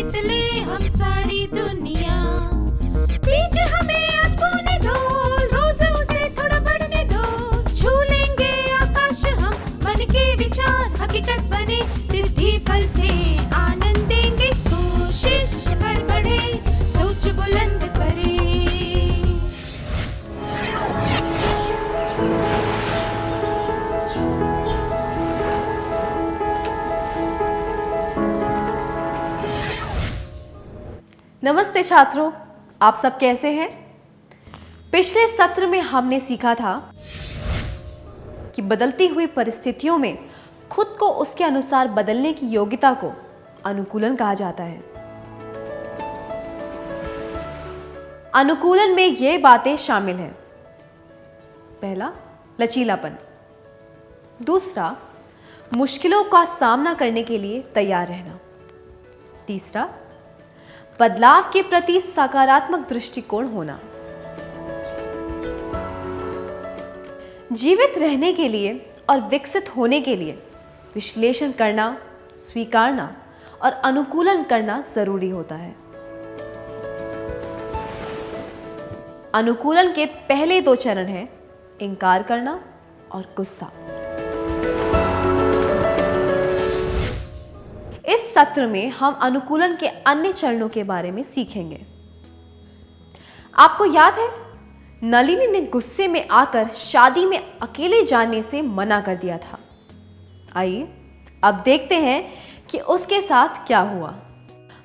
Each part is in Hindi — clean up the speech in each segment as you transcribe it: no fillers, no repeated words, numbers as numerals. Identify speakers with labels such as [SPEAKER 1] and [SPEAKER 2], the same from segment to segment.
[SPEAKER 1] जीत ले हम सारी दुनिया। बीच हमें आज बोने दो, रोज उसे थोड़ा बढ़ने दो। छू लेंगे आकाश हम, मन के विचार हकीकत बने। सिद्धि फल से आनंद देंगे, कोशिश कर बढ़े, सोच बुलंद करे।
[SPEAKER 2] नमस्ते छात्रों, आप सब कैसे हैं? पिछले सत्र में हमने सीखा था कि बदलती हुई परिस्थितियों में खुद को उसके अनुसार बदलने की योग्यता को अनुकूलन कहा जाता है। अनुकूलन में ये बातें शामिल हैं। पहला, लचीलापन। दूसरा, मुश्किलों का सामना करने के लिए तैयार रहना। तीसरा, बदलाव के प्रति सकारात्मक दृष्टिकोण होना। जीवित रहने के लिए और विकसित होने के लिए विश्लेषण करना, स्वीकारना और अनुकूलन करना जरूरी होता है। अनुकूलन के पहले दो चरण हैं इनकार करना और गुस्सा। इस सत्र में हम अनुकूलन के अन्य चरणों के बारे में सीखेंगे। आपको याद है, नलिनी ने गुस्से में आकर शादी में अकेले जाने से मना कर दिया था। आइए अब देखते हैं कि उसके साथ क्या हुआ।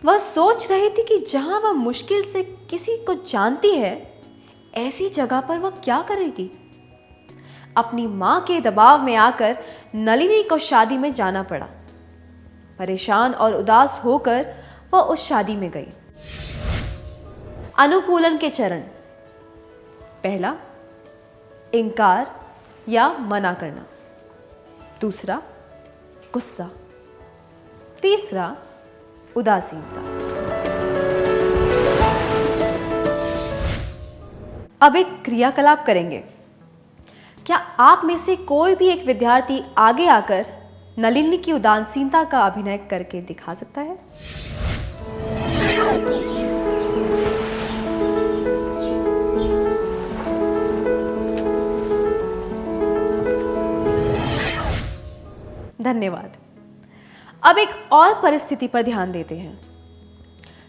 [SPEAKER 2] वह सोच रही थी कि जहां वह मुश्किल से किसी को जानती है, ऐसी जगह पर वह क्या करेगी। अपनी मां के दबाव में आकर नलिनी को शादी में जाना पड़ा। परेशान और उदास होकर वह उस शादी में गई। अनुकूलन के चरण। पहला, इनकार या मना करना। दूसरा, गुस्सा। तीसरा, उदासीनता। अब एक क्रियाकलाप करेंगे। क्या आप में से कोई भी एक विद्यार्थी आगे आकर नलिनी की उदासीनता का अभिनय करके दिखा सकता है? धन्यवाद। अब एक और परिस्थिति पर ध्यान देते हैं।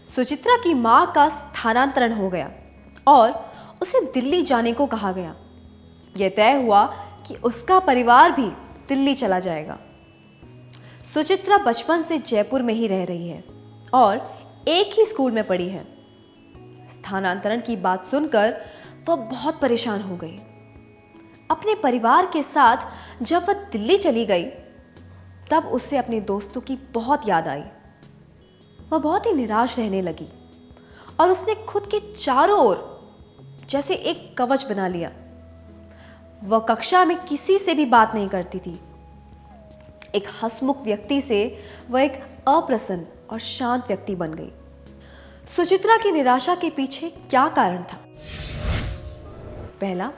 [SPEAKER 2] सुचित्रा की मां का स्थानांतरण हो गया और उसे दिल्ली जाने को कहा गया। यह तय हुआ कि उसका परिवार भी दिल्ली चला जाएगा। सुचित्रा बचपन से जयपुर में ही रह रही है और एक ही स्कूल में पढ़ी है। स्थानांतरण की बात सुनकर वह बहुत परेशान हो गई। अपने परिवार के साथ जब वह दिल्ली चली गई, तब उसे अपने दोस्तों की बहुत याद आई। वह बहुत ही निराश रहने लगी और उसने खुद के चारों ओर जैसे एक कवच बना लिया। वह कक्षा में किसी से भी बात नहीं करती थी। एक हंसमुख व्यक्ति से वह एक अप्रसन्न और शांत व्यक्ति बन गई। सुचित्रा की निराशा के पीछे क्या कारण था? पहला,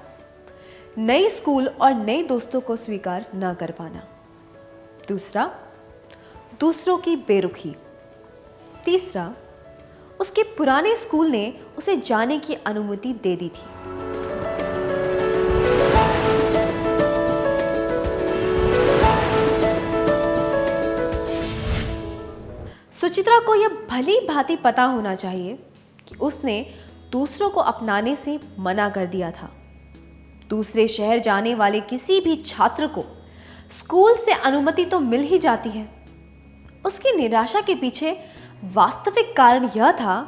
[SPEAKER 2] नए स्कूल और नए दोस्तों को स्वीकार न कर पाना। दूसरा, दूसरों की बेरुखी। तीसरा, उसके पुराने स्कूल ने उसे जाने की अनुमति दे दी थी। सुचित्रा को यह भली भांति पता होना चाहिए कि उसने दूसरों को अपनाने से मना कर दिया था। दूसरे शहर जाने वाले किसी भी छात्र को स्कूल से अनुमति तो मिल ही जाती है। उसकी निराशा के पीछे वास्तविक कारण यह था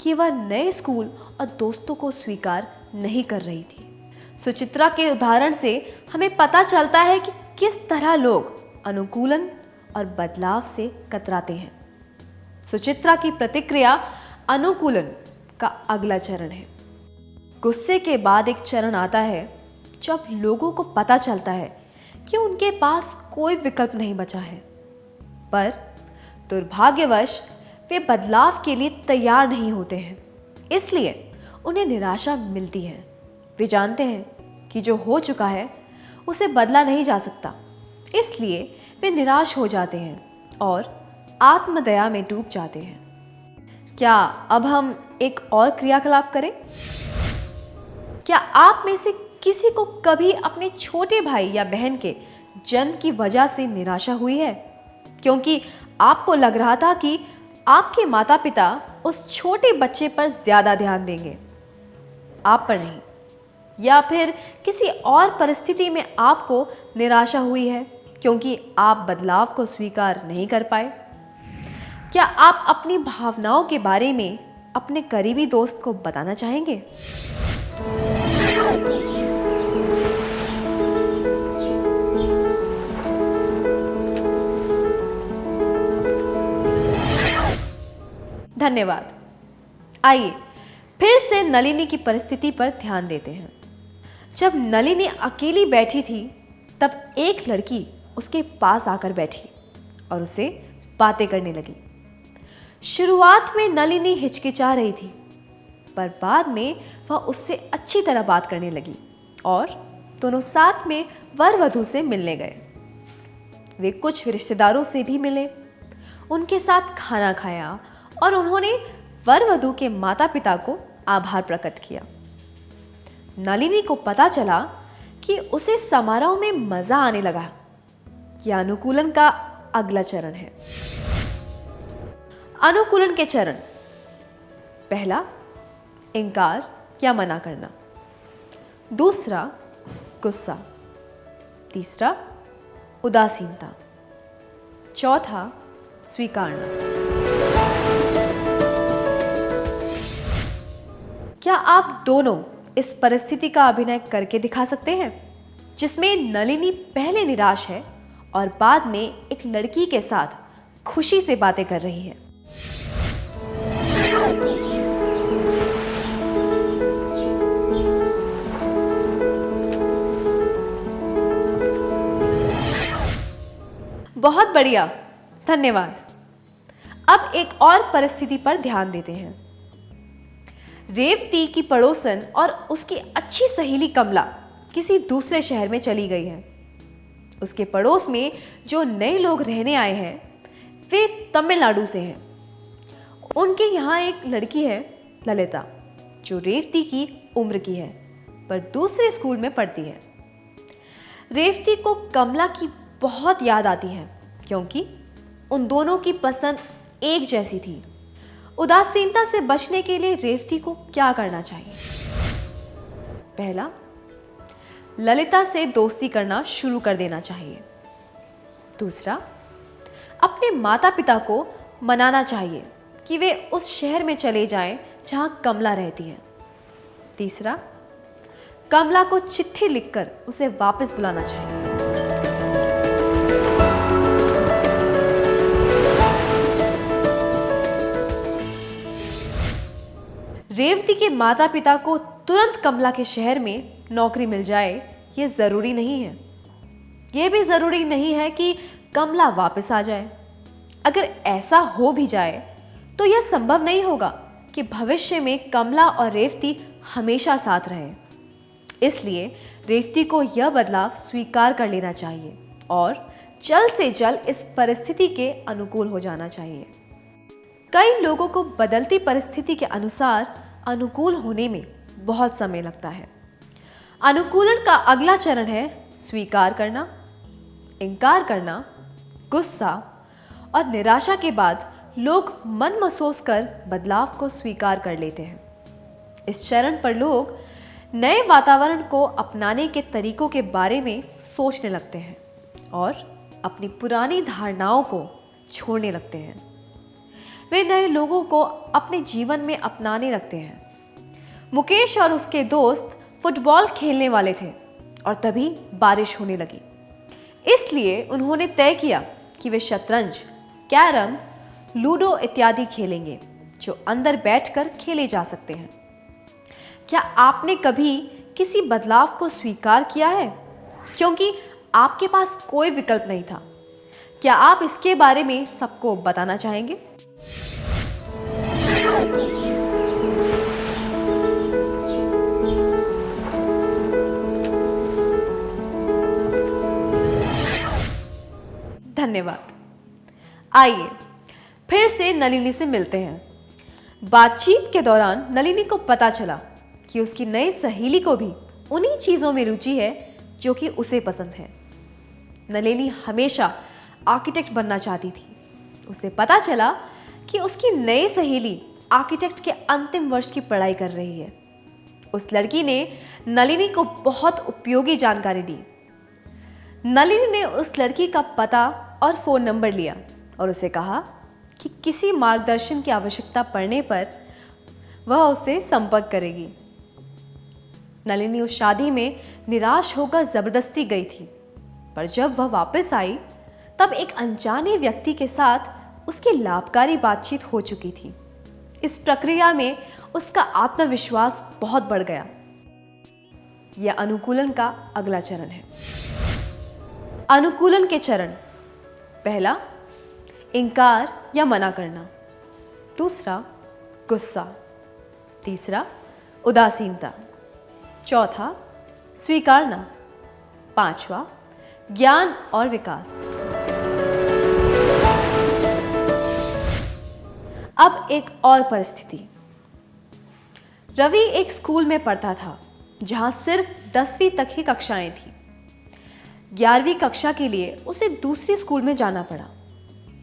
[SPEAKER 2] कि वह नए स्कूल और दोस्तों को स्वीकार नहीं कर रही थी। सुचित्रा के उदाहरण से हमें पता चलता है कि किस तरह लोग अनुकूलन और बदलाव से कतराते हैं। सुचित्रा की प्रतिक्रिया अनुकूलन का अगला चरण है। गुस्से के बाद एक चरण आता है जब लोगों को पता चलता है कि उनके पास कोई विकल्प नहीं बचा है, पर दुर्भाग्यवश वे बदलाव के लिए तैयार नहीं होते हैं। इसलिए उन्हें निराशा मिलती है। वे जानते हैं कि जो हो चुका है उसे बदला नहीं जा सकता, इसलिए वे निराश हो जाते हैं और आत्मदया में डूब जाते हैं। क्या अब हम एक और क्रियाकलाप करें? क्या आप में से किसी को कभी अपने छोटे भाई या बहन के जन्म की वजह से निराशा हुई है, क्योंकि आपको लग रहा था कि आपके माता पिता उस छोटे बच्चे पर ज्यादा ध्यान देंगे, आप पर नहीं? या फिर किसी और परिस्थिति में आपको निराशा हुई है क्योंकि आप बदलाव को स्वीकार नहीं कर पाए? क्या आप अपनी भावनाओं के बारे में अपने करीबी दोस्त को बताना चाहेंगे? धन्यवाद। आइए फिर से नलिनी की परिस्थिति पर ध्यान देते हैं। जब नलिनी अकेली बैठी थी तब एक लड़की उसके पास आकर बैठी और उसे बातें करने लगी। शुरुआत में नलिनी हिचकिचा रही थी, पर बाद में वह उससे अच्छी तरह बात करने लगी और दोनों साथ में वर वधू से मिलने गए। वे कुछ रिश्तेदारों से भी मिले, उनके साथ खाना खाया और उन्होंने वर वधू के माता पिता को आभार प्रकट किया। नलिनी को पता चला कि उसे समारोह में मजा आने लगा। यह अनुकूलन का अगला चरण है। अनुकूलन के चरण: पहला, इनकार या मना करना। दूसरा, गुस्सा। तीसरा, उदासीनता। चौथा, स्वीकारना। क्या आप दोनों इस परिस्थिति का अभिनय करके दिखा सकते हैं जिसमें नलिनी पहले निराश है और बाद में एक लड़की के साथ खुशी से बातें कर रही है? बहुत बढ़िया, धन्यवाद। अब एक और परिस्थिति पर ध्यान देते हैं। रेवती की पड़ोसन और उसकी अच्छी सहेली कमला किसी दूसरे शहर में चली गई है। उसके पड़ोस में जो नए लोग रहने आए हैं वे तमिलनाडु से हैं। उनके यहाँ एक लड़की है, ललिता, जो रेवती की उम्र की है पर दूसरे स्कूल में पढ़ती है। रेवती को कमला की बहुत याद आती है क्योंकि उन दोनों की पसंद एक जैसी थी। उदासीनता से बचने के लिए रेवती को क्या करना चाहिए? पहला, ललिता से दोस्ती करना शुरू कर देना चाहिए। दूसरा, अपने माता पिता को मनाना चाहिए कि वे उस शहर में चले जाएं जहां कमला रहती है। तीसरा, कमला को चिट्ठी लिखकर उसे वापस बुलाना चाहिए। रेवती के माता पिता को तुरंत कमला के शहर में नौकरी मिल जाए ये जरूरी नहीं है। यह भी जरूरी नहीं है कि कमला वापस आ जाए। अगर ऐसा हो भी जाए तो यह संभव नहीं होगा कि भविष्य में कमला और रेवती हमेशा साथ रहें। इसलिए रेवती को यह बदलाव स्वीकार कर लेना चाहिए और जल्द से जल्द इस परिस्थिति के अनुकूल हो जाना चाहिए। कई लोगों को बदलती परिस्थिति के अनुसार अनुकूल होने में बहुत समय लगता है। अनुकूलन का अगला चरण है स्वीकार करना, इनकार करना, गुस्सा और निराशा के बाद लोग मन महसूस कर बदलाव को स्वीकार कर लेते हैं। इस चरण पर लोग नए वातावरण को अपनाने के तरीकों के बारे में सोचने लगते हैं और अपनी पुरानी धारणाओं को छोड़ने लगते हैं। वे नए लोगों को अपने जीवन में अपनाने लगते हैं। मुकेश और उसके दोस्त फुटबॉल खेलने वाले थे और तभी बारिश होने लगी। इसलिए उन्होंने तय किया कि वे शतरंज, कैरम, लूडो इत्यादि खेलेंगे जो अंदर बैठकर खेले जा सकते हैं। क्या आपने कभी किसी बदलाव को स्वीकार किया है क्योंकि आपके पास कोई विकल्प नहीं था? क्या आप इसके बारे में सबको बताना चाहेंगे? धन्यवाद। आइए फिर से नलिनी से मिलते हैं। बातचीत के दौरान नलिनी को पता चला कि उसकी नई सहेली को भी उन्हीं चीजों में रुचि है जो कि उसे पसंद है। नलिनी हमेशा आर्किटेक्ट बनना चाहती थी। उसे पता चला कि उसकी नई सहेली आर्किटेक्ट के अंतिम वर्ष की पढ़ाई कर रही है। उस लड़की ने नलिनी को बहुत उपयोगी जानकारी दी। नलिनी ने उस लड़की का पता और फोन नंबर लिया और उसे कहा कि किसी मार्गदर्शन की आवश्यकता पड़ने पर वह उसे संपर्क करेगी। नलिनी उस शादी में निराश होकर जबरदस्ती गई थी, पर जब वह वापस आई तब एक अनजाने व्यक्ति के साथ उसकी लाभकारी बातचीत हो चुकी थी। इस प्रक्रिया में उसका आत्मविश्वास बहुत बढ़ गया। यह अनुकूलन का अगला चरण है। अनुकूलन के चरण: पहला, इनकार या मना करना। दूसरा, गुस्सा। तीसरा, उदासीनता। चौथा, स्वीकारना। पांचवा, ज्ञान और विकास। अब एक और परिस्थिति। रवि एक स्कूल में पढ़ता था जहां सिर्फ 10वीं तक ही कक्षाएं थी। 11वीं कक्षा के लिए उसे दूसरे स्कूल में जाना पड़ा।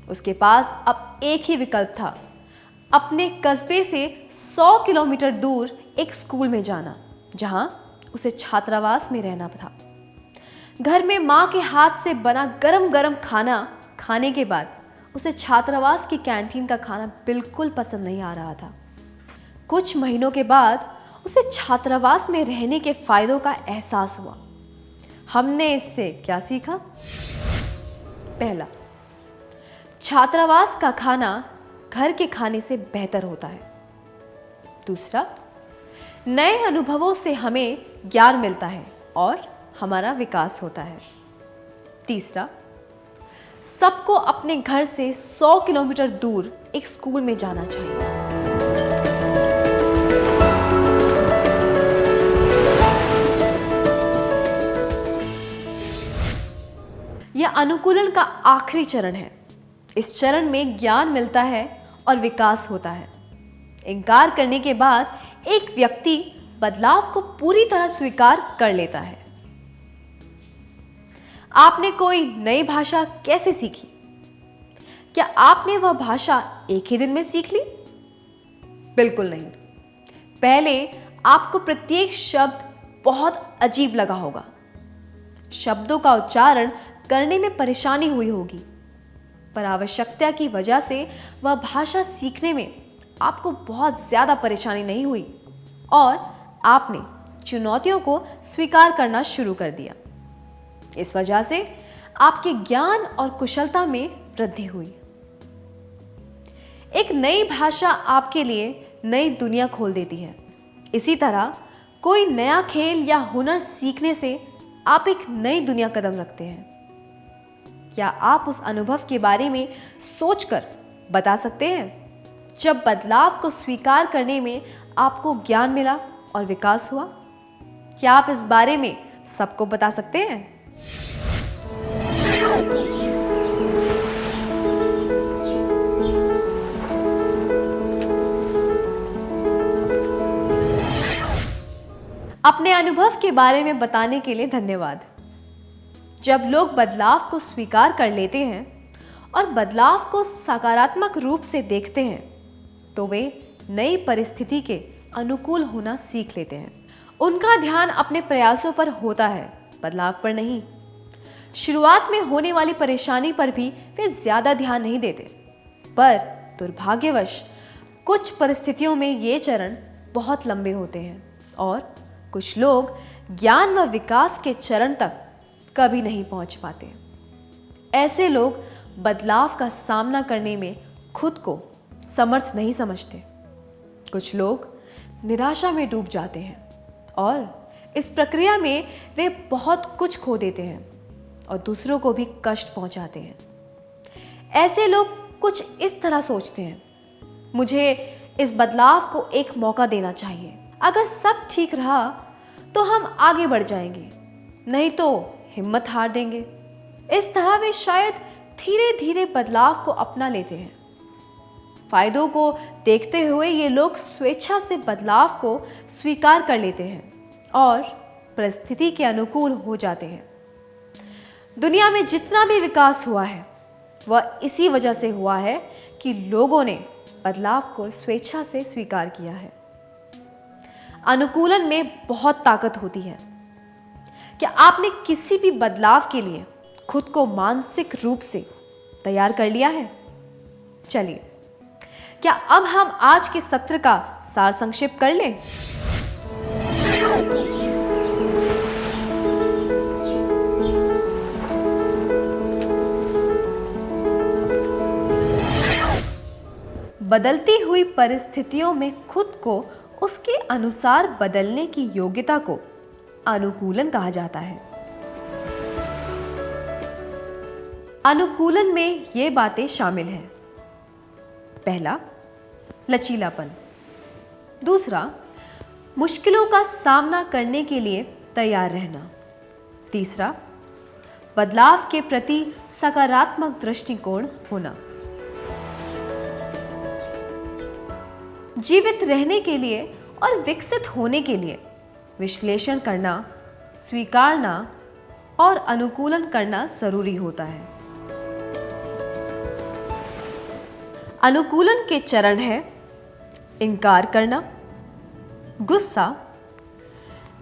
[SPEAKER 2] उसके पास अब एक ही विकल्प था, अपने कस्बे से 100 किलोमीटर दूर एक स्कूल में जाना जहां उसे छात्रावास में रहना था। घर में मां के हाथ से बना गरम गरम खाना खाने के बाद उसे छात्रावास की कैंटीन का खाना बिल्कुल पसंद नहीं आ रहा था। कुछ महीनों के बाद उसे छात्रावास में रहने के फायदों का एहसास हुआ। हमने इससे क्या सीखा? पहला, छात्रावास का खाना घर के खाने से बेहतर होता है। दूसरा, नए अनुभवों से हमें ज्ञान मिलता है और हमारा विकास होता है। तीसरा, सबको अपने घर से 100 किलोमीटर दूर एक स्कूल में जाना चाहिए। यह अनुकूलन का आखिरी चरण है। इस चरण में ज्ञान मिलता है और विकास होता है। इनकार करने के बाद एक व्यक्ति बदलाव को पूरी तरह स्वीकार कर लेता है। आपने कोई नई भाषा कैसे सीखी? क्या आपने वह भाषा एक ही दिन में सीख ली? बिल्कुल नहीं। पहले आपको प्रत्येक शब्द बहुत अजीब लगा होगा। शब्दों का उच्चारण करने में परेशानी हुई होगी, पर आवश्यकता की वजह से वह भाषा सीखने में आपको बहुत ज्यादा परेशानी नहीं हुई और आपने चुनौतियों को स्वीकार करना शुरू कर दिया। इस वजह से आपके ज्ञान और कुशलता में वृद्धि हुई। एक नई भाषा आपके लिए नई दुनिया खोल देती है। इसी तरह कोई नया खेल या हुनर सीखने से आप एक नई दुनिया कदम रखते हैं। क्या आप उस अनुभव के बारे में सोचकर बता सकते हैं जब बदलाव को स्वीकार करने में आपको ज्ञान मिला और विकास हुआ? क्या आप इस बारे में सबको बता सकते हैं? अपने अनुभव के बारे में बताने के लिए धन्यवाद। जब लोग बदलाव को स्वीकार कर लेते हैं और बदलाव को सकारात्मक रूप से देखते हैं, तो वे नई परिस्थिति के अनुकूल होना सीख लेते हैं। उनका ध्यान अपने प्रयासों पर होता है, बदलाव पर नहीं। शुरुआत में होने वाली परेशानी पर भी वे ज्यादा ध्यान नहीं देते, पर दुर्भाग्यवश कुछ परिस्थितियों में ये चरण बहुत लंबे होते हैं और कुछ लोग ज्ञान व विकास के चरण तक कभी नहीं पहुंच पाते। ऐसे लोग बदलाव का सामना करने में खुद को समर्थ नहीं समझते। कुछ लोग निराशा में डूब जाते हैं और इस प्रक्रिया में वे बहुत कुछ खो देते हैं और दूसरों को भी कष्ट पहुंचाते हैं। ऐसे लोग कुछ इस तरह सोचते हैं, मुझे इस बदलाव को एक मौका देना चाहिए। अगर सब ठीक रहा तो हम आगे बढ़ जाएंगे, नहीं तो हिम्मत हार देंगे। इस तरह वे शायद धीरे धीरे बदलाव को अपना लेते हैं। फायदों को देखते हुए ये लोग स्वेच्छा से बदलाव को स्वीकार कर लेते हैं और परिस्थिति के अनुकूल हो जाते हैं। दुनिया में जितना भी विकास हुआ है वह इसी वजह से हुआ है कि लोगों ने बदलाव को स्वेच्छा से स्वीकार किया है। अनुकूलन में बहुत ताकत होती है। क्या आपने किसी भी बदलाव के लिए खुद को मानसिक रूप से तैयार कर लिया है? चलिए, क्या अब हम आज के सत्र का सार संक्षेप कर लें? बदलती हुई परिस्थितियों में खुद को उसके अनुसार बदलने की योग्यता को अनुकूलन कहा जाता है। अनुकूलन में ये बातें शामिल हैं। पहला, लचीलापन। दूसरा, मुश्किलों का सामना करने के लिए तैयार रहना। तीसरा, बदलाव के प्रति सकारात्मक दृष्टिकोण होना। जीवित रहने के लिए और विकसित होने के लिए विश्लेषण करना, स्वीकारना और अनुकूलन करना जरूरी होता है। अनुकूलन के चरण है इनकार करना, गुस्सा,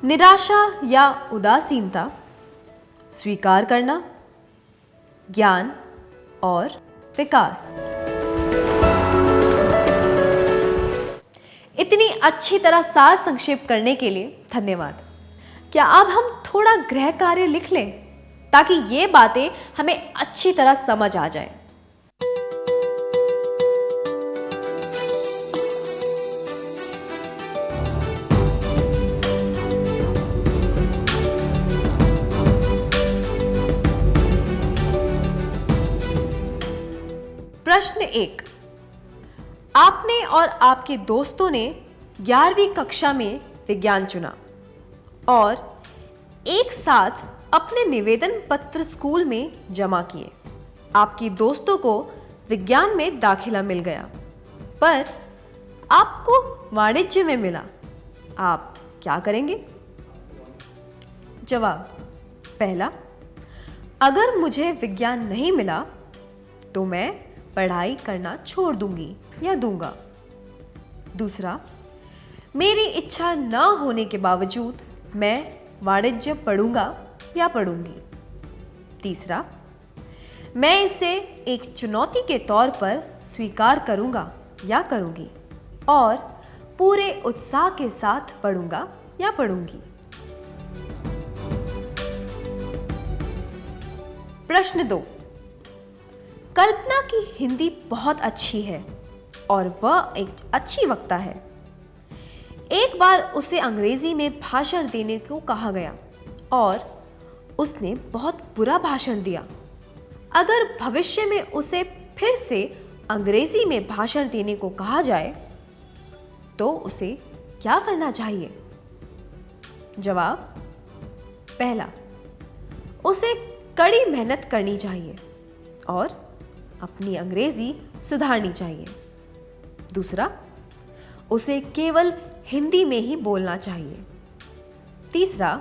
[SPEAKER 2] निराशा या उदासीनता, स्वीकार करना, ज्ञान और विकास। इतनी अच्छी तरह सार संक्षेप करने के लिए धन्यवाद। क्या अब हम थोड़ा गृह कार्य लिख लें ताकि ये बातें हमें अच्छी तरह समझ आ जाए? प्रश्न 1। आपने और आपके दोस्तों ने 11वीं कक्षा में विज्ञान चुना और एक साथ अपने निवेदन पत्र स्कूल में जमा किए। आपके दोस्तों को विज्ञान में दाखिला मिल गया, पर आपको वाणिज्य में मिला। आप क्या करेंगे? जवाब। पहला, अगर मुझे विज्ञान नहीं मिला तो मैं पढ़ाई करना छोड़ दूंगी या दूंगा। दूसरा, मेरी इच्छा न होने के बावजूद मैं वाणिज्य पढ़ूंगा या पढ़ूंगी। तीसरा, मैं इसे एक चुनौती के तौर पर स्वीकार करूंगा या करूंगी और पूरे उत्साह के साथ पढ़ूंगा या पढ़ूंगी। प्रश्न 2। कल्पना की हिंदी बहुत अच्छी है और वह एक अच्छी वक्ता है। एक बार उसे अंग्रेजी में भाषण देने को कहा गया और उसने बहुत बुरा भाषण दिया। अगर भविष्य में उसे फिर से अंग्रेजी में भाषण देने को कहा जाए तो उसे क्या करना चाहिए? जवाब। पहला, उसे कड़ी मेहनत करनी चाहिए और अपनी अंग्रेजी सुधारनी चाहिए। दूसरा, उसे केवल हिंदी में ही बोलना चाहिए। तीसरा,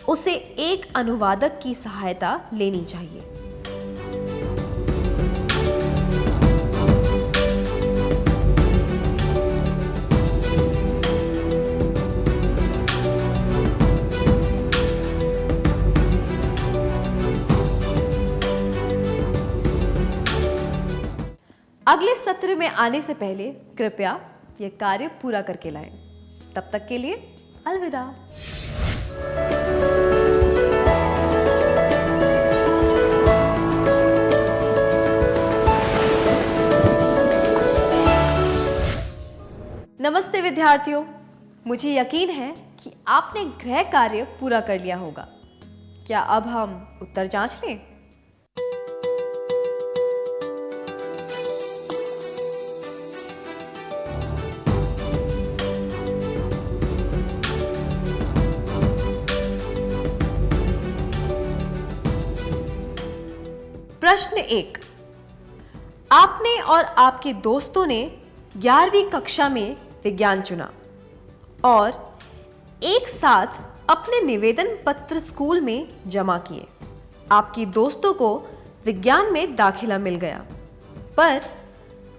[SPEAKER 2] उसे एक अनुवादक की सहायता लेनी चाहिए। अगले सत्र में आने से पहले कृपया यह कार्य पूरा करके लाएं। तब तक के लिए अलविदा। नमस्ते विद्यार्थियों, मुझे यकीन है कि आपने गृह कार्य पूरा कर लिया होगा। क्या अब हम उत्तर जांच लें? प्रश्न 1। आपने और आपके दोस्तों ने 11वीं कक्षा में विज्ञान चुना और एक साथ अपने निवेदन पत्र स्कूल में जमा किए। आपके दोस्तों को विज्ञान में दाखिला मिल गया, पर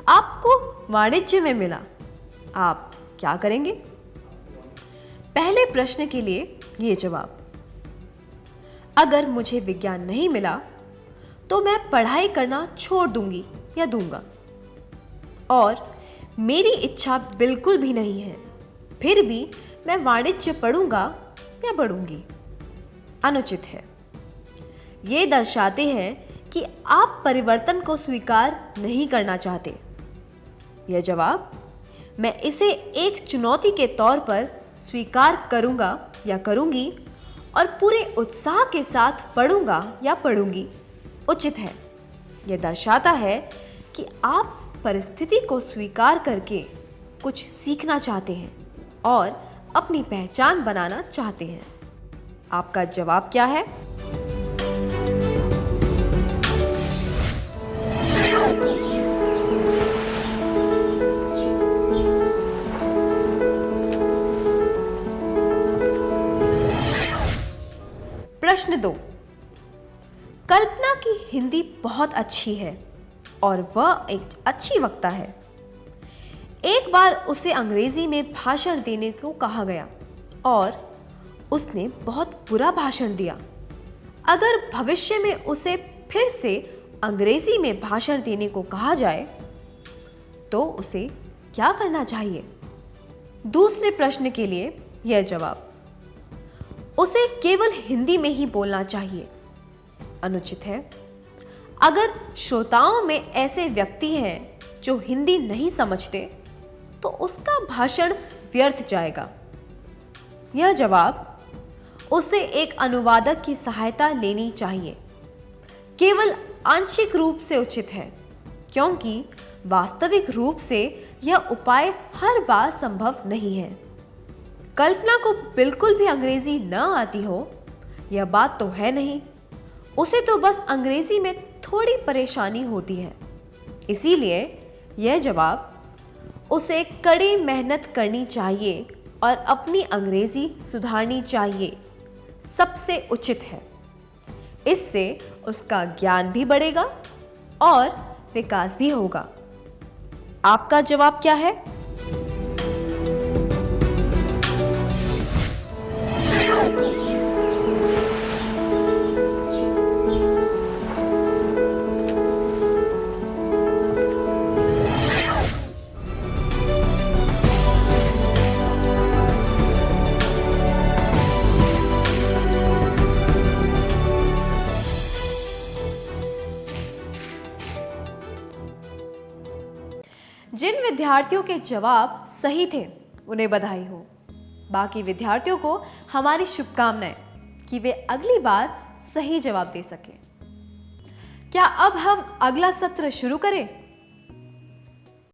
[SPEAKER 2] आपको वाणिज्य में मिला। आप क्या करेंगे? पहले प्रश्न के लिए ये जवाब: अगर मुझे विज्ञान नहीं मिला तो मैं पढ़ाई करना छोड़ दूंगी या दूंगा, और मेरी इच्छा बिल्कुल भी नहीं है, फिर भी मैं वाणिज्य पढ़ूंगा या पढ़ूंगी। अनुचित है। ये दर्शाते हैं कि आप परिवर्तन को स्वीकार नहीं करना चाहते। यह जवाब: मैं इसे एक चुनौती के तौर पर स्वीकार करूंगा या करूंगी और पूरे उत्साह के साथ पढ़ूंगा या पढ़ूंगी, उचित है। यह दर्शाता है कि आप परिस्थिति को स्वीकार करके कुछ सीखना चाहते हैं और अपनी पहचान बनाना चाहते हैं। आपका जवाब क्या है? प्रश्न 2। कल्पना की हिंदी बहुत अच्छी है और वह एक अच्छी वक्ता है। एक बार उसे अंग्रेजी में भाषण देने को कहा गया और उसने बहुत बुरा भाषण दिया। अगर भविष्य में उसे फिर से अंग्रेजी में भाषण देने को कहा जाए तो उसे क्या करना चाहिए? दूसरे प्रश्न के लिए यह जवाब: उसे केवल हिंदी में ही बोलना चाहिए। अनुचित है। अगर श्रोताओं में ऐसे व्यक्ति हैं जो हिंदी नहीं समझते तो उसका भाषण व्यर्थ जाएगा। यह जवाब: उसे एक अनुवादक की सहायता लेनी चाहिए। केवल आंशिक रूप से उचित है, क्योंकि वास्तविक रूप से यह उपाय हर बार संभव नहीं है। कल्पना को बिल्कुल भी अंग्रेजी न आती हो, यह बात तो है नहीं। उसे तो बस अंग्रेजी में थोड़ी परेशानी होती है। इसीलिए यह जवाब: उसे कड़ी मेहनत करनी चाहिए और अपनी अंग्रेजी सुधारनी चाहिए, सबसे उचित है। इससे उसका ज्ञान भी बढ़ेगा और विकास भी होगा। आपका जवाब क्या है? जिन विद्यार्थियों के जवाब सही थे उन्हें बधाई हो। बाकी विद्यार्थियों को हमारी शुभकामनाएं कि वे अगली बार सही जवाब दे सकें। क्या अब हम अगला सत्र शुरू करें?